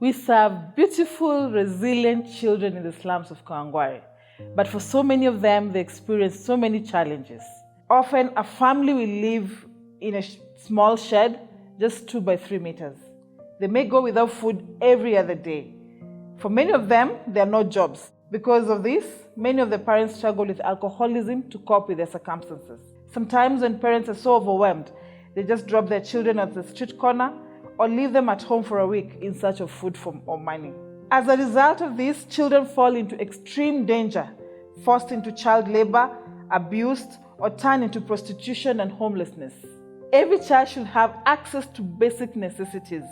We serve beautiful, resilient children in the slums of Kawangware, but for so many of them, they experience so many challenges. Often, a family will live in a small shed, just 2 by 3 meters. They may go without food every other day. For many of them, there are no jobs. Because of this, many of the parents struggle with alcoholism to cope with their circumstances. Sometimes when parents are so overwhelmed, they just drop their children at the street corner or leave them at home for a week in search of food or money. As a result of this, children fall into extreme danger, forced into child labor, abused, or turn into prostitution and homelessness. Every child should have access to basic necessities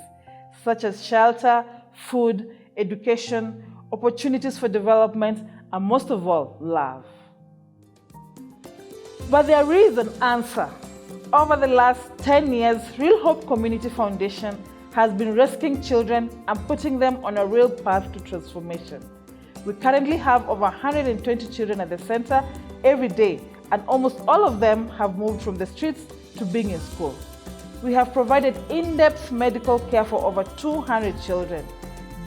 such as shelter, food, education, opportunities for development, and most of all, love. But there is an answer. Over the last 10 years, Real Hope Community Foundation has been rescuing children and putting them on a real path to transformation. We currently have over 120 children at the center every day, and almost all of them have moved from the streets to being in school. We have provided in-depth medical care for over 200 children.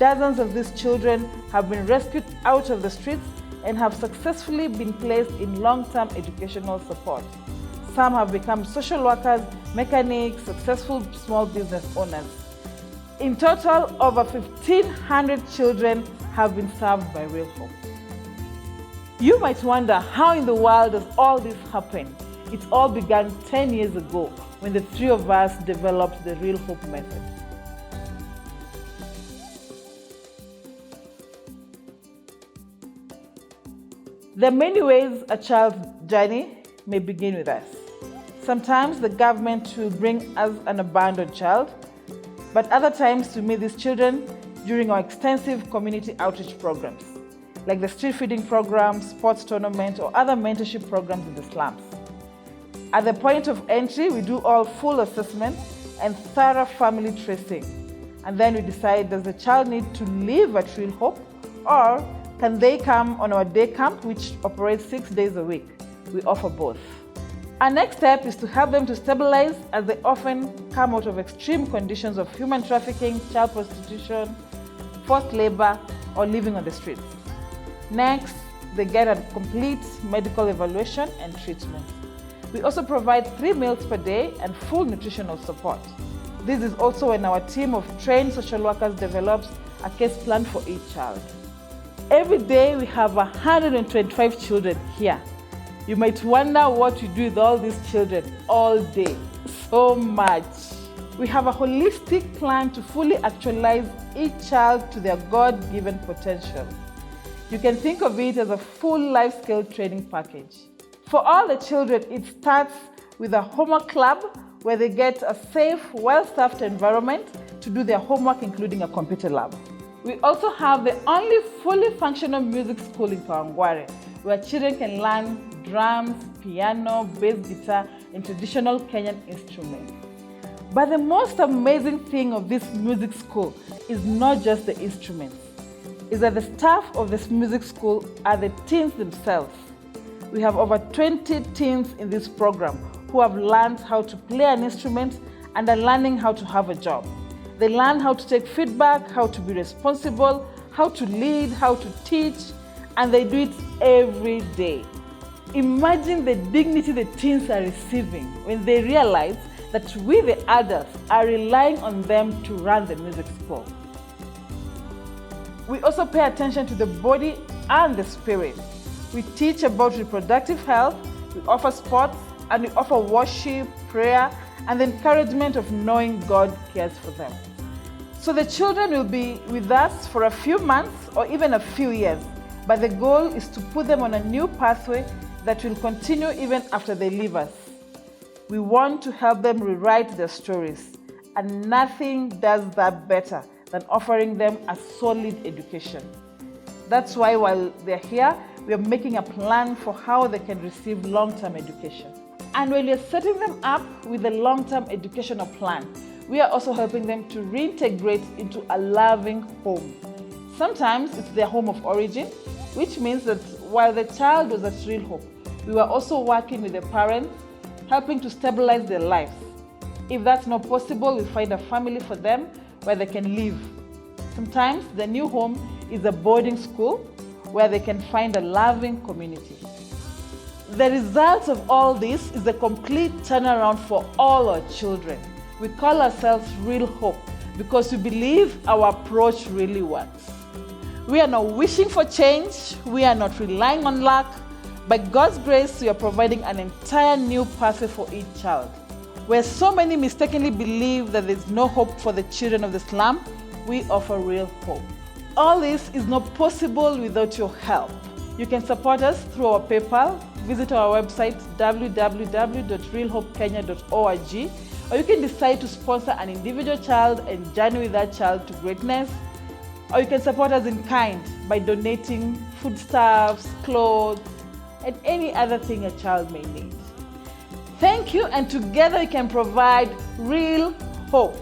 Dozens of these children have been rescued out of the streets and have successfully been placed in long-term educational support. Some have become social workers, mechanics, successful small business owners. In total, over 1,500 children have been served by Real Hope. You might wonder, how in the world does all this happen? It all began 10 years ago when the three of us developed the Real Hope method. There are many ways a child's journey may begin with us. Sometimes the government will bring us an abandoned child, but other times we meet these children during our extensive community outreach programs, like the street feeding program, sports tournament, or other mentorship programs in the slums. At the point of entry, we do all full assessment and thorough family tracing. And then we decide, does the child need to live at Real Hope, or can they come on our day camp, which operates 6 days a week? We offer both. Our next step is to help them to stabilize, as they often come out of extreme conditions of human trafficking, child prostitution, forced labor, or living on the streets. Next, they get a complete medical evaluation and treatment. We also provide 3 meals per day and full nutritional support. This is also when our team of trained social workers develops a case plan for each child. Every day we have 125 children here. You might wonder what we do with all these children all day. So much. We have a holistic plan to fully actualize each child to their God-given potential. You can think of it as a full life skill training package. For all the children, it starts with a homework club where they get a safe, well-staffed environment to do their homework, including a computer lab. We also have the only fully functional music school in Kawangware, where children can learn drums, piano, bass guitar, and traditional Kenyan instruments. But the most amazing thing of this music school is not just the instruments, is that the staff of this music school are the teens themselves. We have over 20 teens in this program who have learned how to play an instrument and are learning how to have a job. They learn how to take feedback, how to be responsible, how to lead, how to teach, and they do it every day. Imagine the dignity the teens are receiving when they realize that we, the adults, are relying on them to run the music school. We also pay attention to the body and the spirit. We teach about reproductive health, we offer sports, and we offer worship, prayer, and the encouragement of knowing God cares for them. So the children will be with us for a few months or even a few years, but the goal is to put them on a new pathway that will continue even after they leave us. We want to help them rewrite their stories, and nothing does that better than offering them a solid education. That's why while they're here, we are making a plan for how they can receive long-term education. And when you're setting them up with a long-term educational plan, we are also helping them to reintegrate into a loving home. Sometimes it's their home of origin, which means that while the child was at Real Hope, we were also working with the parents, helping to stabilize their lives. If that's not possible, we find a family for them where they can live. Sometimes the new home is a boarding school where they can find a loving community. The result of all this is a complete turnaround for all our children. We call ourselves Real Hope because we believe our approach really works. We are not wishing for change, we are not relying on luck. By God's grace, we are providing an entire new pathway for each child. Where so many mistakenly believe that there is no hope for the children of the slum, we offer real hope. All this is not possible without your help. You can support us through our PayPal, visit our website www.realhopekenya.org, or you can decide to sponsor an individual child and journey with that child to greatness. Or you can support us in kind by donating foodstuffs, clothes, and any other thing a child may need. Thank you, and together we can provide real hope.